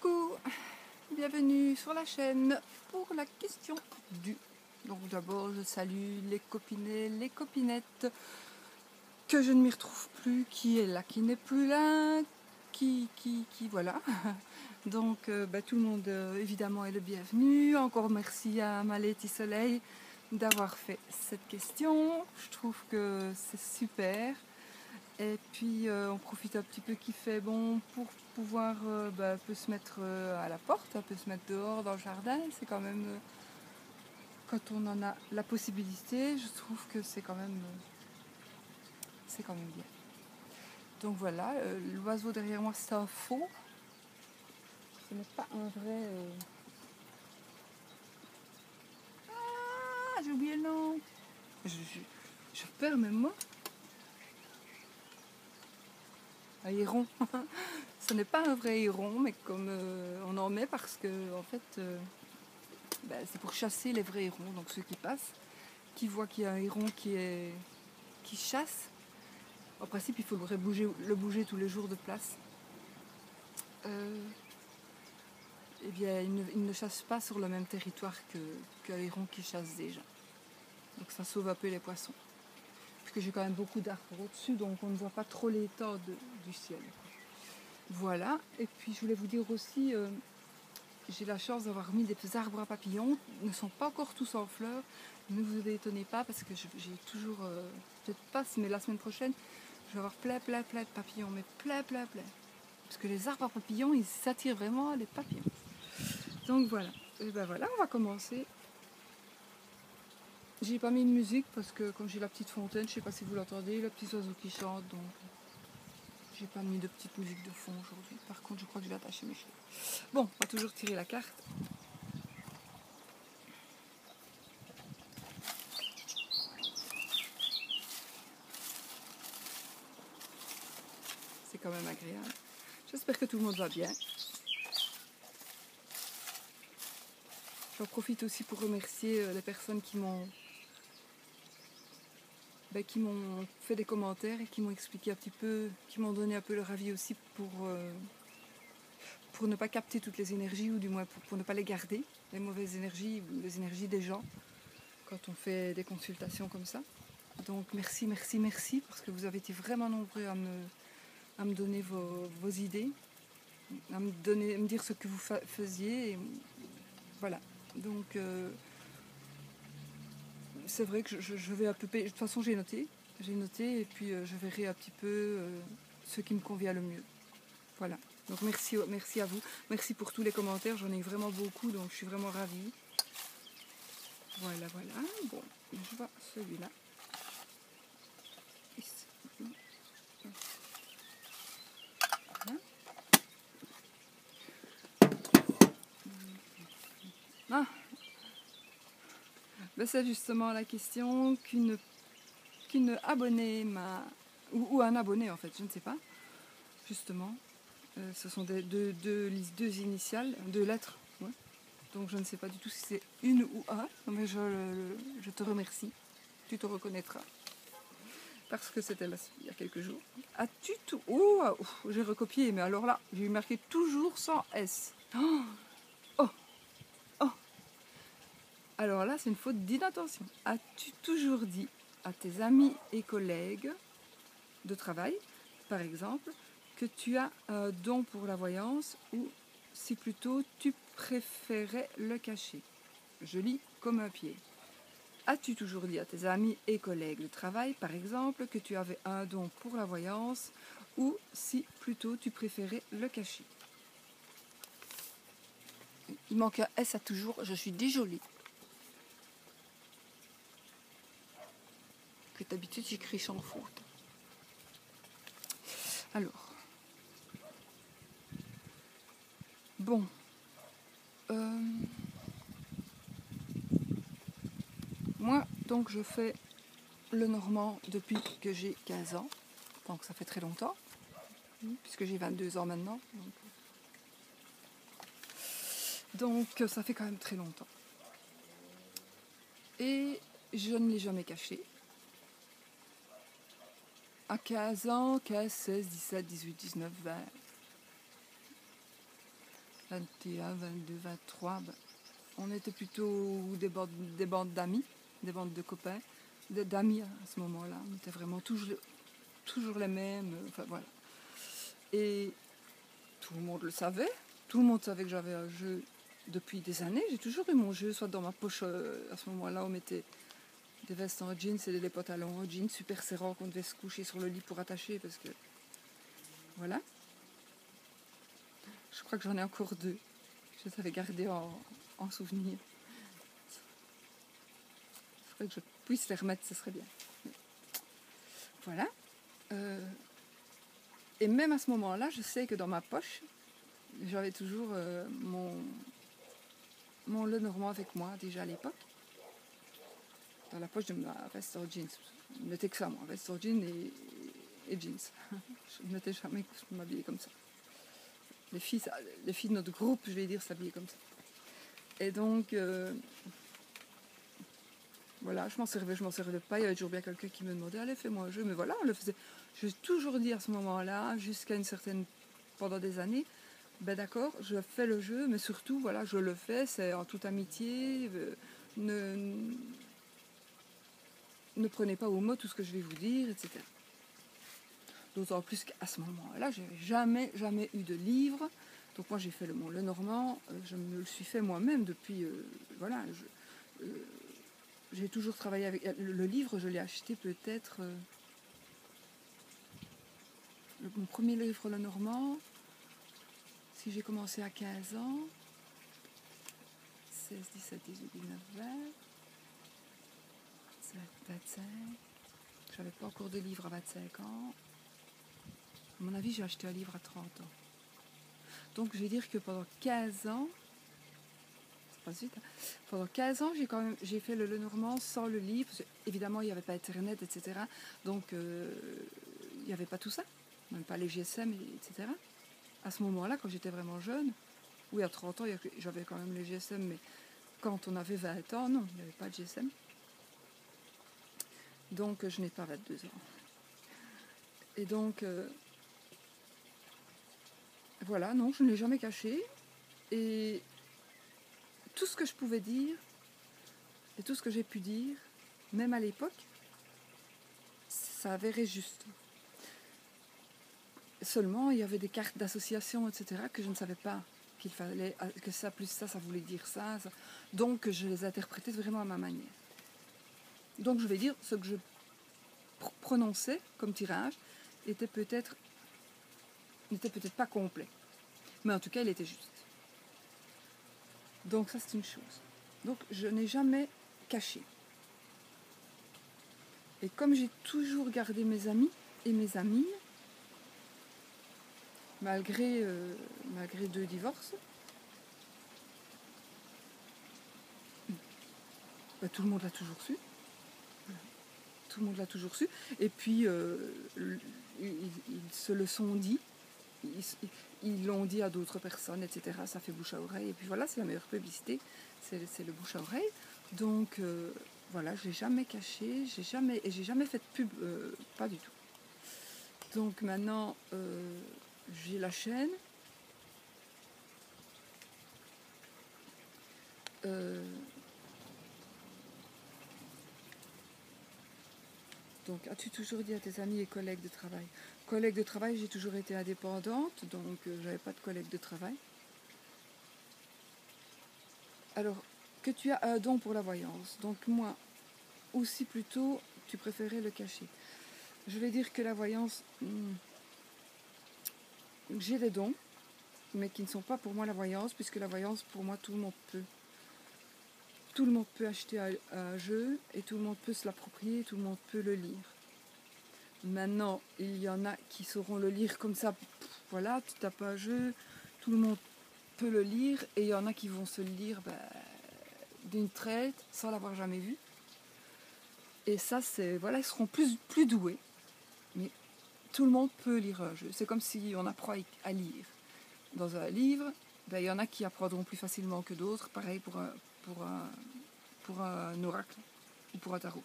Coucou, bienvenue sur la chaîne pour la question du. Donc d'abord je salue les copinets, les copinettes, que je ne m'y retrouve plus, qui est là, qui n'est plus là, qui voilà. Donc tout le monde évidemment est le bienvenu. Encore merci à Maléti Soleil d'avoir fait cette question. Je trouve que c'est super. Et puis on profite un petit peu qu'il fait bon pour pouvoir peut se mettre à la porte, peut se mettre dehors dans le jardin. C'est quand même, quand on en a la possibilité, je trouve que c'est quand même bien. Donc voilà, l'oiseau derrière moi c'est un faux. Ce n'est pas un vrai... Ah, j'ai oublié le nom. Je perds même moi. Un héron. Ce n'est pas un vrai héron, mais comme on en met parce que en fait c'est pour chasser les vrais hérons, donc ceux qui passent, qui voient qu'il y a un héron qui chasse. En principe, il faudrait le bouger tous les jours de place. Eh bien, il ne chasse pas sur le même territoire qu'un héron qui chasse déjà. Donc ça sauve un peu les poissons. Puisque j'ai quand même beaucoup d'arbres au-dessus, donc on ne voit pas trop l'état du ciel. Voilà, et puis je voulais vous dire aussi, j'ai la chance d'avoir mis des petits arbres à papillons. Ils ne sont pas encore tous en fleurs. Ne vous étonnez pas parce que j'ai toujours, peut-être pas, mais la semaine prochaine, je vais avoir plein de papillons, mais plein. Parce que les arbres à papillons, ils s'attirent vraiment les papillons. Donc voilà, et ben voilà, on va commencer. J'ai pas mis de musique parce que comme j'ai la petite fontaine, je sais pas si vous l'entendez, le petit oiseau qui chante, donc j'ai pas mis de petite musique de fond aujourd'hui. Par contre, je crois que je vais attacher mes cheveux. Bon, on va toujours tirer la carte. C'est quand même agréable. J'espère que tout le monde va bien. J'en profite aussi pour remercier les personnes qui m'ont fait des commentaires et qui m'ont expliqué un petit peu, qui m'ont donné un peu leur avis aussi pour ne pas capter toutes les énergies, ou du moins pour ne pas les garder, les mauvaises énergies, les énergies des gens, quand on fait des consultations comme ça. Donc merci, parce que vous avez été vraiment nombreux à me donner vos idées, à me dire ce que vous faisiez. Et voilà. Donc c'est vrai que je vais un peu... De toute façon, j'ai noté et puis je verrai un petit peu ce qui me convient le mieux. Voilà. Donc merci à vous. Merci pour tous les commentaires. J'en ai vraiment beaucoup, donc je suis vraiment ravie. Voilà. Bon, je vois celui-là. Voilà. Ah, c'est justement la question qu'une abonnée m'a... Ou un abonné en fait, je ne sais pas. Justement. Ce sont deux initiales, deux lettres. Ouais. Donc je ne sais pas du tout si c'est une ou un, mais je te remercie. Tu te reconnaîtras. Parce que c'était il y a quelques jours. As-tu tout... Oh, j'ai recopié, mais alors là, j'ai marqué toujours sans S. Oh. Alors là, c'est une faute d'inattention. As-tu toujours dit à tes amis et collègues de travail, par exemple, que tu as un don pour la voyance, ou si plutôt tu préférais le cacher? Je lis comme un pied. As-tu toujours dit à tes amis et collègues de travail, par exemple, que tu avais un don pour la voyance, ou si plutôt tu préférais le cacher? Il manque un S à toujours, je suis désolée. Que d'habitude j'écris sans faute. Alors. Bon. Moi, donc, je fais le normand depuis que j'ai 15 ans. Donc, ça fait très longtemps. Puisque j'ai 22 ans maintenant. Donc, ça fait quand même très longtemps. Et je ne l'ai jamais caché. À 15 ans, 15, 16, 17, 18, 19, 20. 21, 22, 23, ben, on était plutôt des bandes d'amis, des bandes de copains, d'amis à ce moment-là. On était vraiment toujours les mêmes, enfin voilà. Et tout le monde le savait, tout le monde savait que j'avais un jeu depuis des années. J'ai toujours eu mon jeu, soit dans ma poche, à ce moment-là, on mettait des vestes en jeans et des pantalons en jeans super serrants qu'on devait se coucher sur le lit pour attacher parce que voilà. Je crois que j'en ai encore deux. Je les avais gardés en souvenir. Il faudrait que je puisse les remettre, ce serait bien. Voilà. Et même à ce moment-là, je sais que dans ma poche, j'avais toujours mon Lenormand avec moi déjà à l'époque. Dans la poche de ma veste en jeans. Je ne mettais que ça, moi, veste en jeans et jeans. Je ne mettais jamais que je m'habillais comme ça. Les filles de notre groupe, je vais dire, s'habillaient comme ça. Et donc, voilà, je m'en servais pas. Il y avait toujours bien quelqu'un qui me demandait, allez, fais-moi un jeu. Mais voilà, on le faisait. J'ai toujours dit à ce moment-là, jusqu'à une certaine, pendant des années, ben d'accord, je fais le jeu, mais surtout, voilà, je le fais, c'est en toute amitié. Ne prenez pas au mot tout ce que je vais vous dire, etc. D'autant plus qu'à ce moment-là, je n'avais jamais eu de livre. Donc moi, j'ai fait mon Lenormand, je me le suis fait moi-même depuis... voilà, j'ai toujours travaillé avec... Le livre, je l'ai acheté peut-être... mon premier livre Lenormand, si j'ai commencé à 15 ans, 16, 17, 18, 19, 20, 25... J'avais pas encore de livre à 25 ans. À mon avis, j'ai acheté un livre à 30 ans. Donc, je vais dire que pendant 15 ans, ça passe vite, hein, pendant 15 ans, j'ai fait le Lenormand sans le livre. Évidemment, il n'y avait pas Internet, etc. Donc, il n'y avait pas tout ça. Même pas les GSM, etc. À ce moment-là, quand j'étais vraiment jeune, oui, à 30 ans, j'avais quand même les GSM, mais quand on avait 20 ans, non, il n'y avait pas de GSM. Donc, je n'ai pas 22 ans. Et donc... voilà, non, je ne l'ai jamais caché. Et tout ce que je pouvais dire, et tout ce que j'ai pu dire, même à l'époque, ça avérait juste. Seulement, il y avait des cartes d'association, etc., que je ne savais pas qu'il fallait, que ça plus ça voulait dire ça. Donc, je les interprétais vraiment à ma manière. Donc, je vais dire, ce que je prononçais comme tirage n'était peut-être pas complet. Mais en tout cas, il était juste. Donc, ça, c'est une chose. Donc, je n'ai jamais caché. Et comme j'ai toujours gardé mes amis et mes amies, malgré 2 divorces, ben, tout le monde l'a toujours su. Tout le monde l'a toujours su. Et puis, ils se le sont dit. Ils l'ont dit à d'autres personnes, etc. Ça fait bouche à oreille. Et puis voilà, c'est la meilleure publicité. C'est le bouche à oreille. Donc, voilà, je l'ai jamais caché. J'ai jamais fait de pub. Pas du tout. Donc maintenant, j'ai la chaîne. Donc, as-tu toujours dit à tes amis et collègues de travail? Collègues de travail, j'ai toujours été indépendante, donc j'avais pas de collègues de travail. Alors, que tu as un don pour la voyance. Donc moi, aussi plutôt, tu préférais le cacher. Je vais dire que la voyance, j'ai des dons, mais qui ne sont pas pour moi la voyance, puisque la voyance, pour moi, tout le monde peut. Tout le monde peut acheter un jeu, et tout le monde peut se l'approprier, tout le monde peut le lire. Maintenant, il y en a qui sauront le lire comme ça, voilà, tu tapes un jeu, tout le monde peut le lire, et il y en a qui vont se le lire d'une traite, sans l'avoir jamais vu. Et ça, c'est, voilà, ils seront plus doués. Mais tout le monde peut lire un jeu. C'est comme si on apprend à lire. Dans un livre, il y en a qui apprendront plus facilement que d'autres, pareil pour un oracle ou pour un tarot.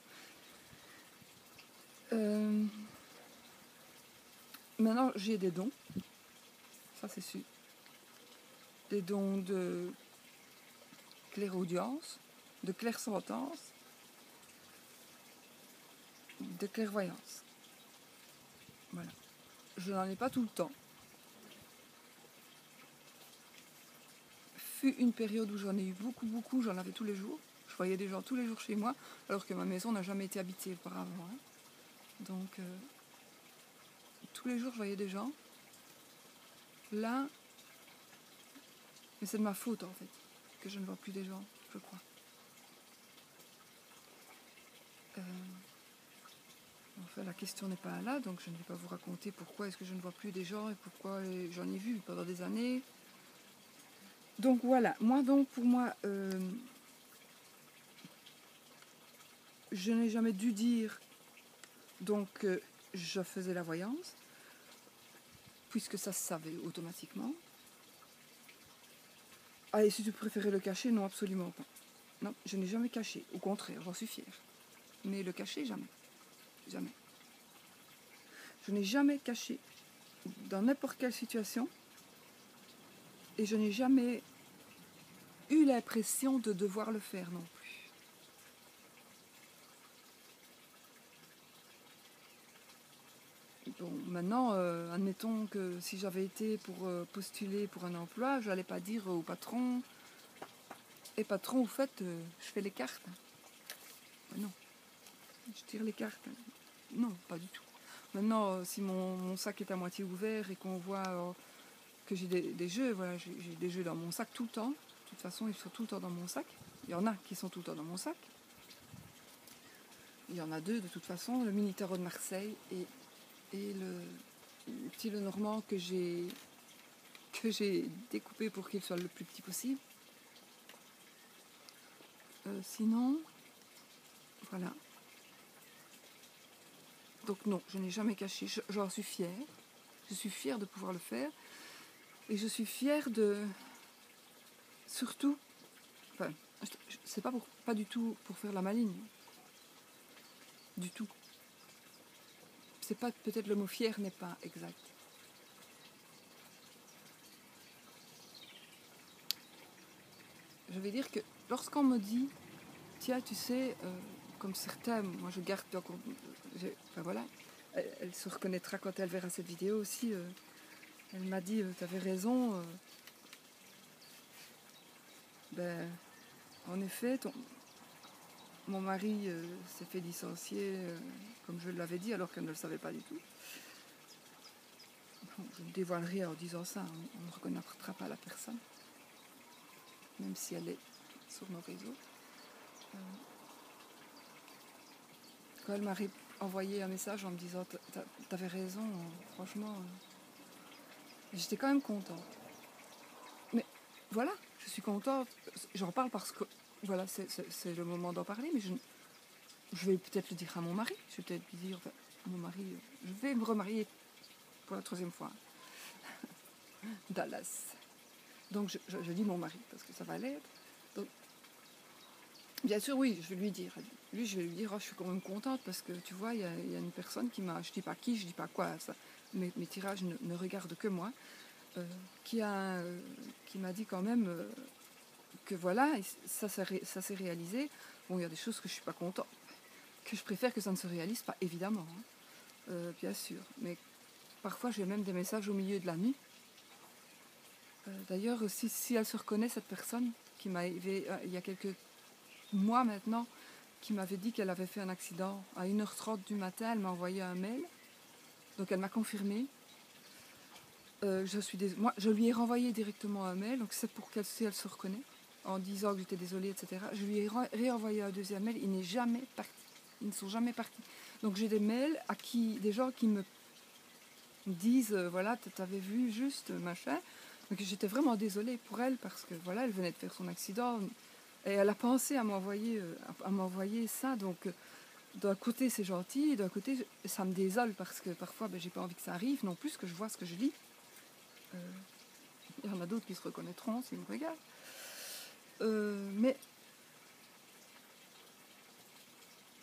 Maintenant, j'ai des dons, ça c'est sûr. des dons de clairaudience, de clairsentence, de clairvoyance. Voilà. Je n'en ai pas tout le temps. Fut une période où j'en ai eu beaucoup, j'en avais tous les jours. Je voyais des gens tous les jours chez moi, alors que ma maison n'a jamais été habitée auparavant. Hein. Donc, tous les jours, je voyais des gens. Là, mais c'est de ma faute, en fait, que je ne vois plus des gens, je crois. Enfin, la question n'est pas là, donc je ne vais pas vous raconter pourquoi est-ce que je ne vois plus des gens et pourquoi j'en ai vu pendant des années. Donc voilà, pour moi, je n'ai jamais dû dire donc je faisais la voyance, puisque ça se savait automatiquement. Ah, et si tu préférais le cacher, non, absolument pas. Non, je n'ai jamais caché, au contraire, j'en suis fière. Mais le cacher, jamais. Jamais. Je n'ai jamais caché dans n'importe quelle situation et je n'ai jamais eu l'impression de devoir le faire non plus. Bon, maintenant, admettons que si j'avais été pour postuler pour un emploi, je n'allais pas dire au patron « Et patron, au fait, je fais les cartes. » Non, je tire les cartes. Non, pas du tout. Maintenant, si mon sac est à moitié ouvert et qu'on voit que j'ai des jeux, voilà, j'ai des jeux dans mon sac tout le temps. De toute façon, ils sont tout le temps dans mon sac. Il y en a qui sont tout le temps dans mon sac. Il y en a deux, de toute façon, le mini tarot de Marseille et le petit Lenormand que j'ai découpé pour qu'il soit le plus petit possible. Sinon, voilà. Donc non, je n'ai jamais caché, j'en suis fière. Je suis fière de pouvoir le faire. Et je suis fière de... Surtout, enfin, c'est pas du tout pour faire la maligne. Du tout. C'est pas, peut-être le mot fier n'est pas exact. Je vais dire que lorsqu'on me dit, tiens, tu sais, comme certains, moi je garde encore... Enfin voilà, elle se reconnaîtra quand elle verra cette vidéo aussi. Elle m'a dit, tu avais raison. Ben, en effet, mon mari s'est fait licencier, comme je l'avais dit, alors qu'elle ne le savait pas du tout. Bon, je ne dévoile rien en disant ça, on ne reconnaîtra pas la personne, même si elle est sur nos réseaux. Quand elle m'a envoyé un message en me disant « T'avais raison, franchement, j'étais quand même contente. » Mais voilà, je suis contente, j'en parle parce que voilà, c'est le moment d'en parler, mais je vais peut-être le dire à mon mari, je vais peut-être lui dire, enfin, mon mari, je vais me remarier pour la 3e fois. Dallas. Donc je dis mon mari, parce que ça va l'être. Donc, bien sûr, oui, je vais lui dire. Lui, je vais lui dire, oh, je suis quand même contente, parce que tu vois, il y a une personne qui m'a, je dis pas qui, je dis pas quoi, ça, mes tirages ne regardent que moi, qui m'a dit quand même que voilà, ça s'est réalisé. Bon, il y a des choses que je suis pas contente, que je préfère que ça ne se réalise pas, évidemment, hein, bien sûr. Mais parfois, j'ai même des messages au milieu de la nuit. D'ailleurs, si elle se reconnaît, cette personne qui m'avait, il y a quelques mois maintenant, qui m'avait dit qu'elle avait fait un accident à 1h30 du matin, elle m'a envoyé un mail. Donc elle m'a confirmé. Moi, je lui ai renvoyé directement un mail, donc c'est pour qu'elle, si elle se reconnaît, en disant que j'étais désolée, etc. Je lui ai réenvoyé un 2e mail, il n'est jamais parti. Ils ne sont jamais partis. Donc j'ai des mails des gens qui me disent, voilà, t'avais vu juste, machin. Donc j'étais vraiment désolée pour elle, parce que voilà, elle venait de faire son accident. Et elle a pensé à m'envoyer ça, donc d'un côté c'est gentil, et d'un côté ça me désole, parce que parfois j'ai pas envie que ça arrive non plus, que je vois ce que je lis. Il y en a d'autres qui se reconnaîtront s'ils me regardent.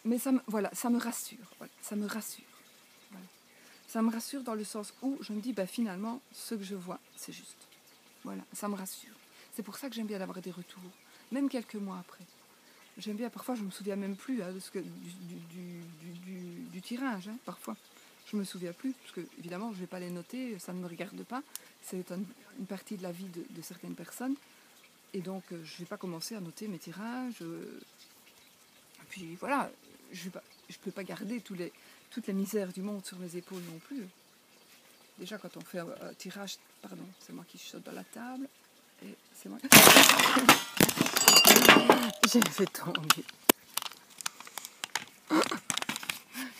Mais ça me rassure. Voilà, ça me rassure. Voilà. Ça me rassure dans le sens où je me dis, finalement, ce que je vois, c'est juste. Voilà, ça me rassure. C'est pour ça que j'aime bien avoir des retours, même quelques mois après. J'aime bien, parfois je me souviens même plus de ce que, du tirage, hein, parfois. Je me souviens plus, parce que évidemment je ne vais pas les noter, ça ne me regarde pas. C'est une partie de la vie de certaines personnes. Et donc je ne vais pas commencer à noter mes tirages. Et puis voilà, je ne peux pas garder toutes les misères du monde sur mes épaules non plus. Déjà quand on fait un tirage, pardon, c'est moi qui saute dans la table. Et c'est moi. J'ai fait tomber.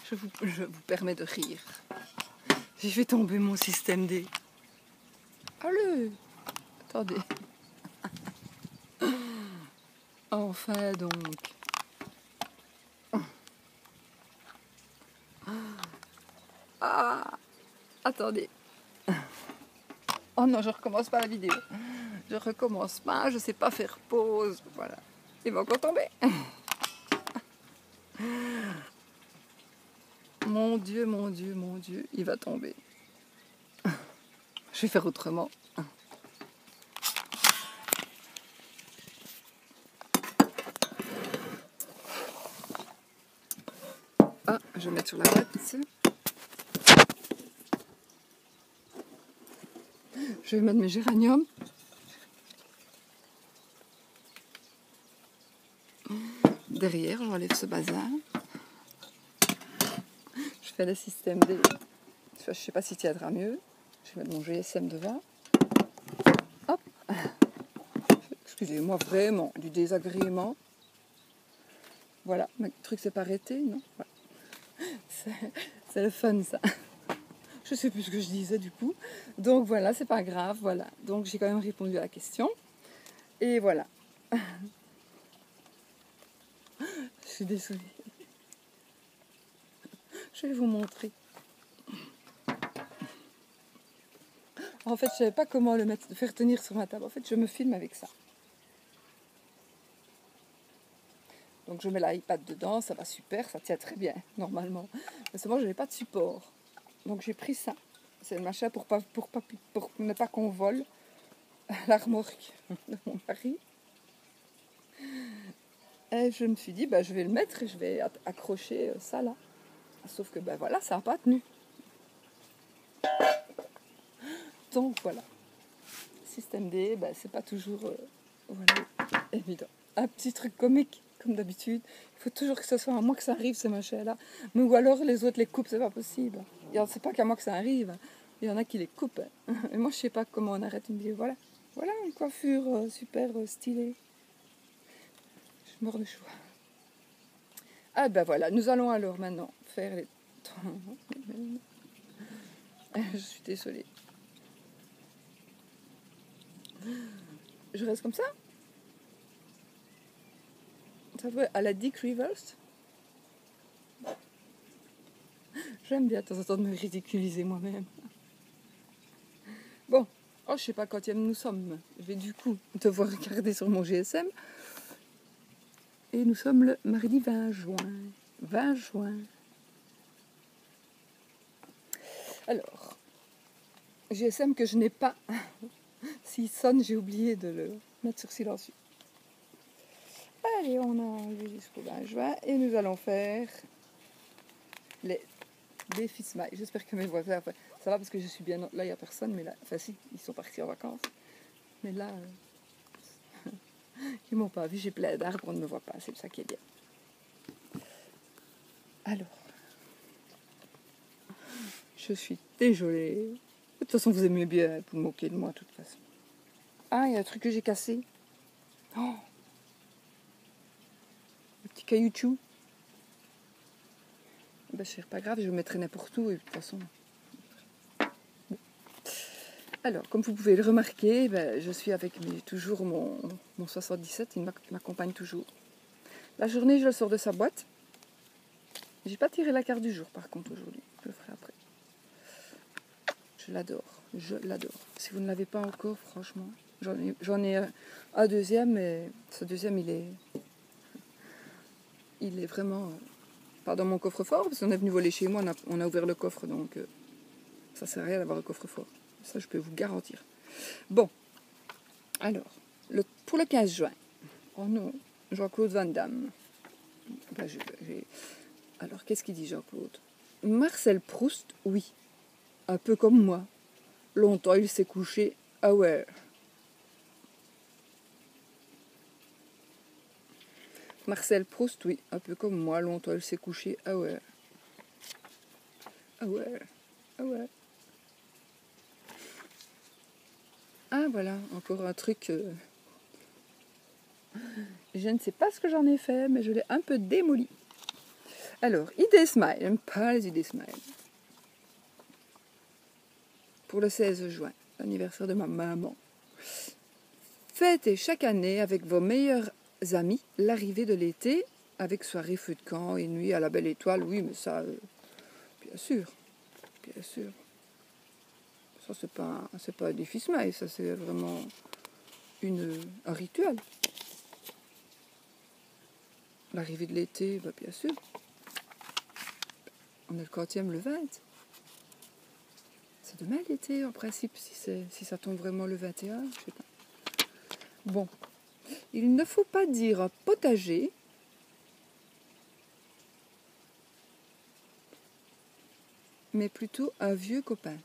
Je vous permets de rire. J'ai fait tomber mon système D. Allez, attendez. Enfin donc. Ah, attendez. Oh non, je recommence pas la vidéo. Je recommence pas, je sais pas faire pause. Voilà. Il va encore tomber. Mon Dieu, mon Dieu, mon Dieu, il va tomber. Je vais faire autrement. Ah, je vais mettre sur la boîte. Je vais mettre mes géraniums. Derrière, j'enlève ce bazar. Je fais le système D. Je ne sais pas si tiendra mieux. Je vais mettre mon GSM devant. Hop. Excusez-moi vraiment du désagrément. Voilà, le truc s'est pas arrêté, non voilà. C'est le fun ça. Je sais plus ce que je disais du coup. Donc voilà, c'est pas grave, voilà. Donc j'ai quand même répondu à la question. Et voilà. Je suis désolée. Je vais vous montrer. En fait, je savais pas comment le faire tenir sur ma table. En fait, je me filme avec ça. Donc je mets l'iPad dedans, ça va super, ça tient très bien, normalement. Mais seulement, je n'avais pas de support. Donc j'ai pris ça. C'est le machin pour ne pas qu'on vole la remorque de mon mari. Et je me suis dit, je vais le mettre et je vais accrocher ça là. Sauf que voilà, ça n'a pas tenu. Donc voilà. Système D, c'est pas toujours évident. Un petit truc comique, comme d'habitude. Il faut toujours que ce soit à moi que ça arrive, ces machins-là. Mais ou alors les autres les coupent, c'est pas possible. C'est pas qu'à moi que ça arrive. Il y en a qui les coupent. Et moi, je sais pas comment on arrête une vidéo. Voilà. Voilà une coiffure super stylée. Je mords le choix. Ah voilà, nous allons alors maintenant faire les... Je suis désolée. Je reste comme ça. Ça va à la Dick Rivers. J'aime bien de temps en temps de me ridiculiser moi-même. Bon, je sais pas quand nous sommes. Je vais du coup devoir regarder sur mon GSM. Et nous sommes le mardi 20 juin. 20 juin. Alors, GSM que je n'ai pas. S'il sonne, j'ai oublié de le mettre sur silencieux. Allez, on a jusqu'au 20 juin et nous allons faire les défis Smile. J'espère que mes voisins, ça va parce que je suis bien là, il n'y a personne, mais là, si, ils sont partis en vacances. Mais là, ils m'ont pas vu, j'ai plein d'arbres, on ne me voit pas, c'est ça qui est bien. Alors, je suis désolée. De toute façon, vous aimez bien vous moquer de moi, de toute façon. Ah, il y a un truc que j'ai cassé. Oh, le petit caillouchou. C'est pas grave, je le mettrai n'importe où, et de toute façon. Bon. Alors, comme vous pouvez le remarquer, je suis avec toujours mon 77, il m'accompagne toujours. La journée, je le sors de sa boîte. J'ai pas tiré la carte du jour, par contre, aujourd'hui. Je le ferai après. Je l'adore. Si vous ne l'avez pas encore, franchement, j'en ai un deuxième, mais ce deuxième, il est vraiment pas dans mon coffre-fort, parce qu'on est venu voler chez moi, on a ouvert le coffre, donc ça sert à rien d'avoir un coffre-fort. Ça, je peux vous garantir. Bon, Alors, pour le 15 juin, oh non, Jean-Claude Van Damme. Ben, alors, qu'est-ce qu'il dit Jean-Claude? Marcel Proust, oui, un peu comme moi. Longtemps il s'est couché à Ware. Marcel Proust, oui, un peu comme moi. Longtemps il s'est couché à Ware. Ah ouais, ah ouais. Ah voilà, encore un truc. Je ne sais pas ce que j'en ai fait, mais je l'ai un peu démoli. Alors, idée smile, j'aime pas les idées smile. Pour le 16 juin, l'anniversaire de ma maman. Fêtez chaque année avec vos meilleurs amis l'arrivée de l'été, avec soirée feu de camp et nuit à la belle étoile. Oui, mais ça, bien sûr, bien sûr. Ça, c'est pas un défi smile, ça c'est vraiment un rituel. L'arrivée de l'été, bah, bien sûr. On est le quantième, le 20. C'est demain l'été, en principe, si ça tombe vraiment le 21, je sais pas. Bon. Il ne faut pas dire un potager, mais plutôt un vieux copain.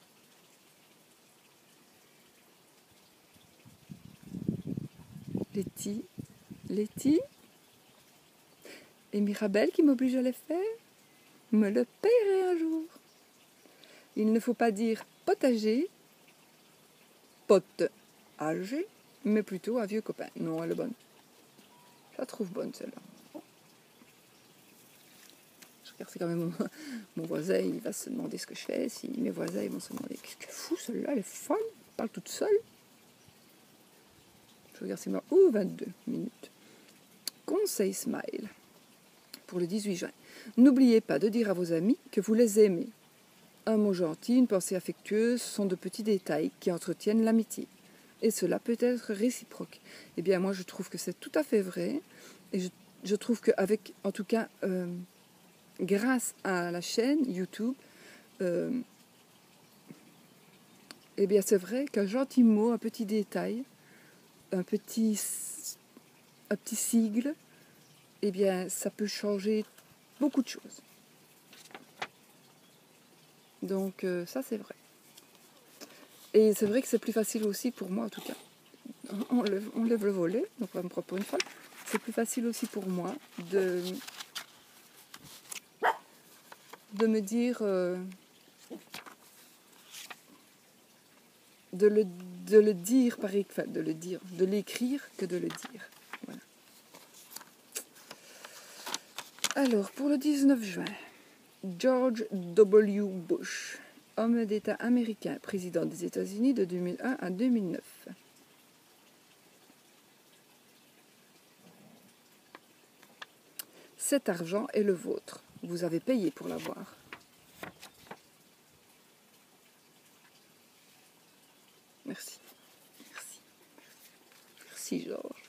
Letty et Mirabelle qui m'oblige à les faire, me le paierai un jour. Il ne faut pas dire potager, pote âgé, mais plutôt un vieux copain. Non, elle est bonne. Je la trouve bonne celle-là. Je regarde, c'est quand même mon voisin, il va se demander ce que je fais. Si mes voisins ils vont se demander qu'est-ce qu'elle fout celle-là, elle est folle, elle parle toute seule. Je regarde, c'est moi. 22 minutes. Conseil smile pour le 18 juin. N'oubliez pas de dire à vos amis que vous les aimez. Un mot gentil, une pensée affectueuse sont de petits détails qui entretiennent l'amitié. Et cela peut être réciproque. Eh bien, moi, je trouve que c'est tout à fait vrai. Et je trouve qu'avec, en tout cas, grâce à la chaîne YouTube, eh bien, c'est vrai qu'un gentil mot, un petit détail, un petit sigle, eh bien, ça peut changer beaucoup de choses. Donc, ça, c'est vrai. Et c'est vrai que c'est plus facile aussi pour moi, en tout cas. On lève le volet, donc on va me prendre pour une folle. C'est plus facile aussi pour moi de me dire, de le dire, enfin, de l'écrire que de le dire. Voilà. Alors, pour le 19 juin, George W. Bush, homme d'État américain, président des États-Unis de 2001 à 2009. Cet argent est le vôtre. Vous avez payé pour l'avoir. Merci. Merci. Merci, Georges.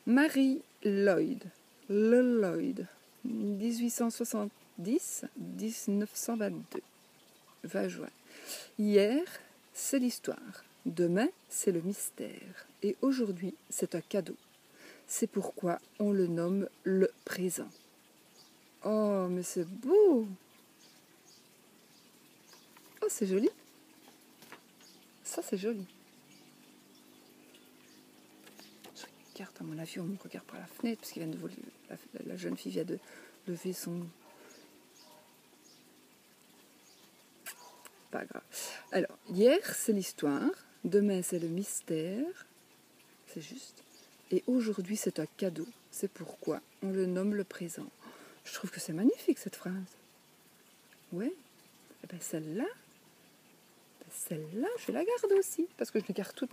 Marie Lloyd. Le Lloyd. 1870-1922. 20 juin. Hier, c'est l'histoire. Demain, c'est le mystère. Et aujourd'hui, c'est un cadeau. C'est pourquoi on le nomme le présent. Oh, mais c'est beau! Oh, c'est joli. Ça, c'est joli. Je regarde, à mon avis, on me regarde par la fenêtre, parce qu'il vient de voler, la jeune fille vient de lever son... Pas grave. Alors, hier, c'est l'histoire. Demain, c'est le mystère. C'est juste. Et aujourd'hui, c'est un cadeau. C'est pourquoi on le nomme le présent. Je trouve que c'est magnifique, cette phrase. Ouais. Et bien, celle-là, je la garde aussi. Parce que je les garde toutes.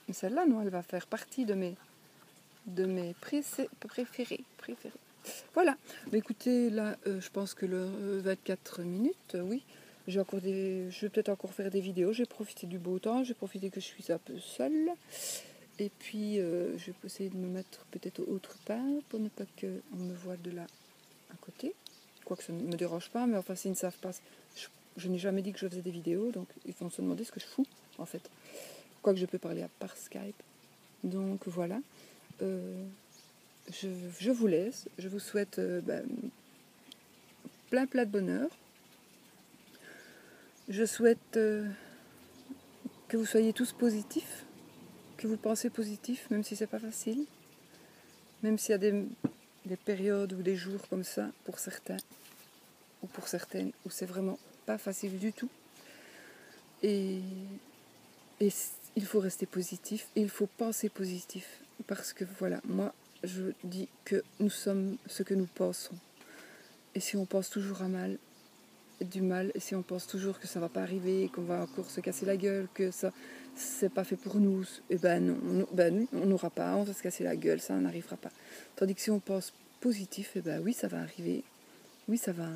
Mais celle-là, non, elle va faire partie de mes préférés. Voilà. Mais écoutez, là, je pense que le 24 minutes, oui. Je vais peut-être encore faire des vidéos. J'ai profité du beau temps. J'ai profité que je suis un peu seule. Et puis, je vais essayer de me mettre peut-être autre part pour ne pas qu'on me voie de là à côté. Quoique ça ne me dérange pas, mais enfin, s'ils ne savent pas, je n'ai jamais dit que je faisais des vidéos, donc ils vont se demander ce que je fous, en fait. Quoique je peux parler par Skype. Donc voilà, je vous laisse, je vous souhaite plein de bonheur. Je souhaite que vous soyez tous positifs, que vous pensez positif, même si c'est pas facile, même s'il y a des périodes ou des jours comme ça pour certains ou pour certaines où c'est vraiment pas facile du tout. Et il faut rester positif, et il faut penser positif, parce que voilà, moi je dis que nous sommes ce que nous pensons. Et si on pense toujours à mal, du mal, et si on pense toujours que ça va pas arriver, qu'on va encore se casser la gueule, que ça c'est pas fait pour nous, et on n'aura pas, on va se casser la gueule, ça n'arrivera pas. Tandis que si on pense positif, et oui, ça va arriver, oui, ça va.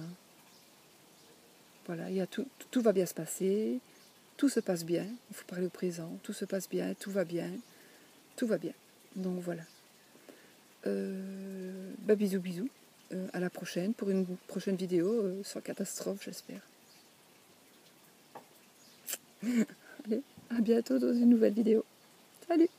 Voilà, tout va bien se passer, tout se passe bien, il faut parler au présent, tout se passe bien, tout va bien, tout va bien. Donc voilà. Bisous, bisous. À la prochaine pour une prochaine vidéo sans catastrophe, j'espère. Allez, à bientôt dans une nouvelle vidéo. Salut!